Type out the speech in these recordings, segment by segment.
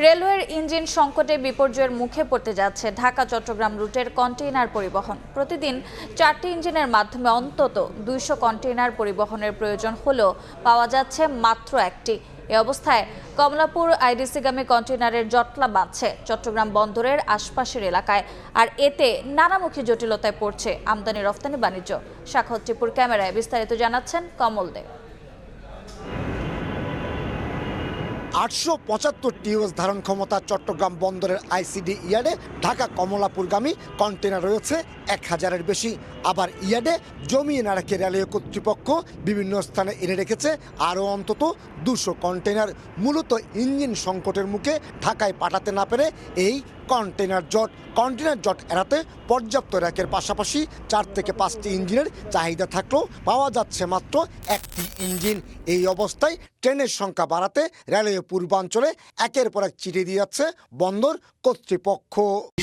রেলওয়ের ইঞ্জিন সংকটে বিপর্যয়ের মুখে পড়তে যাচ্ছে ঢাকা চট্টগ্রাম রুটের কন্টেইনার পরিবহন। প্রতিদিন 4টি ইঞ্জিনের মাধ্যমে অন্তত 200 কন্টেইনার পরিবহনের প্রয়োজন হলেও পাওয়া যাচ্ছে মাত্র একটি। এ অবস্থায় কমলাপুর আইডিসিগামী কন্টেইনারের জটলা বাঁধছে চট্টগ্রাম বন্দরের আশপাশের এলাকায়, আর এতে নানামুখী জটিলতায় পড়ছে আমদানি রফতানি বাণিজ্য। সাখাওয়াত টিপুর ক্যামেরায় বিস্তারিত জানাচ্ছেন কমল দে। 875 টিউএস ধারণ ক্ষমতা চট্টগ্রাম বন্দরের আইসিডি ইয়ার্ডে ঢাকা কমলাপুরগামী কন্টেনার রয়েছে 1000-এর বেশি। আবার ইয়ার্ডে জমিয়ে না রেখে রেলওয়ে কর্তৃপক্ষ বিভিন্ন স্থানে এনে রেখেছে আরও অন্তত 200 কন্টেনার। মূলত ইঞ্জিন সংকটের মুখে ঢাকায় পাঠাতে না পেরে এই কন্টেনার জট এড়াতে পর্যাপ্ত র্যাকের পাশাপাশি 4 থেকে 5টি ইঞ্জিনের চাহিদা থাকলেও পাওয়া যাচ্ছে মাত্র একটি ইঞ্জিন। এই অবস্থায় ট্রেনের সংখ্যা বাড়াতে রেলওয়ে পূর্বাঞ্চলে একের পর এক চিঠি দিয়ে যাচ্ছে বন্দর কর্তৃপক্ষ।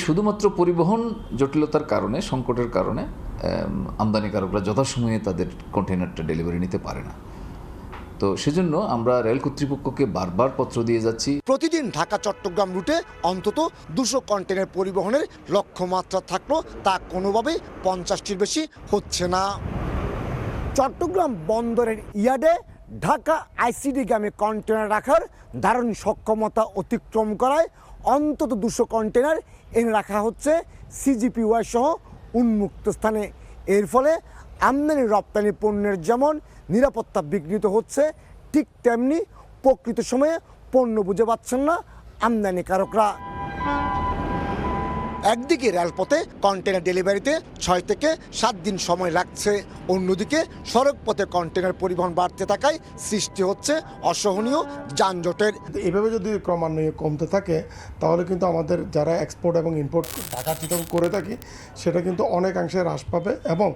শুধুমাত্র পরিবহন জটিলতার কারণে, সংকটের কারণে আমদানিকারকরা যথাসময়ে তাদের কন্টেইনারটা ডেলিভারি নিতে পারে না। তো সেজন্য আমরা রেল কর্তৃপক্ষকে বারবার পত্র দিয়ে যাচ্ছি। প্রতিদিন ঢাকা চট্টগ্রাম রুটে অন্তত 200 কন্টেইনার পরিবহনের লক্ষ্যমাত্রা থাকলেও তা কোনোভাবেই 50টির বেশি হচ্ছে না। চট্টগ্রাম বন্দরের ইয়ার্ডে ঢাকা আইসিডিগামী কন্টেনার রাখার ধারণ সক্ষমতা অতিক্রম করায় অন্তত 200 কন্টেনার এনে রাখা হচ্ছে সিজিপিওয়াই সহ উন্মুক্ত স্থানে। এর ফলে আমদানি রপ্তানি পণ্যের যেমন নিরাপত্তা বিঘ্নিত হচ্ছে, ঠিক তেমনি প্রকৃত সময়ে পণ্য বুঝে পাচ্ছেন না আমদানিকারকরা। একদিকে রেলপথে কন্টেনার ডেলিভারিতে 6 থেকে 7 দিন সময় লাগছে, অন্যদিকে সড়কপথে কন্টেনার পরিবহন বাড়তে থাকায় সৃষ্টি হচ্ছে অসহনীয় যানজটের। এভাবে যদি ক্রমান্বয়ে কমতে থাকে তাহলে কিন্তু আমাদের যারা এক্সপোর্ট এবং ইম্পোর্ট ঢাকা চিটাগং করে থাকি সেটা কিন্তু অনেকাংশে হ্রাস পাবে এবং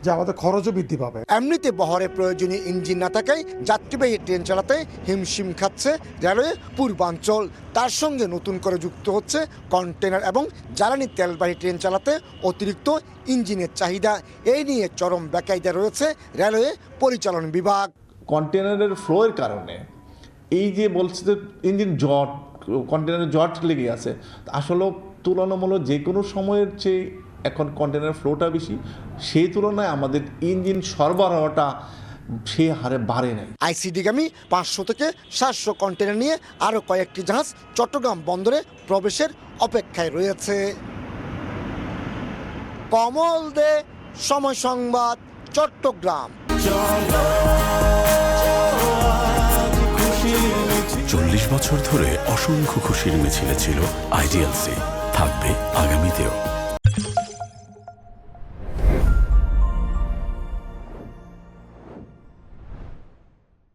যে আমাদের খরচও বৃদ্ধি পাবে। এমনিতে বহরে প্রয়োজনীয় ইঞ্জিন না থাকায় যাত্রীবাহী ট্রেন চালাতে হিমশিম খাচ্ছে রেলওয়ে পূর্বাঞ্চল। তার সঙ্গে নতুন করে যুক্ত হচ্ছে কন্টেনার এবং জ্বালানি তেলবাহী ট্রেন চালাতে অতিরিক্ত ইঞ্জিনের চাহিদা। এই নিয়ে চরম বেকায়দা রয়েছে রেলওয়ে পরিচালন বিভাগ। কন্টেনারের ফ্লোয়ের কারণে এই যে বলছে যে ইঞ্জিন জট, কন্টেনারের জট লেগে আছে, আসলে তুলনামূলক যে কোনো সময়ের চেয়ে এখন কন্টেনার ফ্লোটা বেশি, সেই তুলনায় আমাদের ইঞ্জিন সরবরাহটা সেই হারে বাড়ে নাই। আইসিডিগামী 500 থেকে 700 কন্টেনার নিয়ে আরও কয়েকটি জাহাজ চট্টগ্রাম বন্দরে প্রবেশের অপেক্ষায় রয়েছে। কমল দে, সময় সংবাদ, চট্টগ্রাম। 40 বছর ধরে অসংখ্য খুশির মিছিলে ছিল আইডিএলসি, থাকবে আগামীতেও।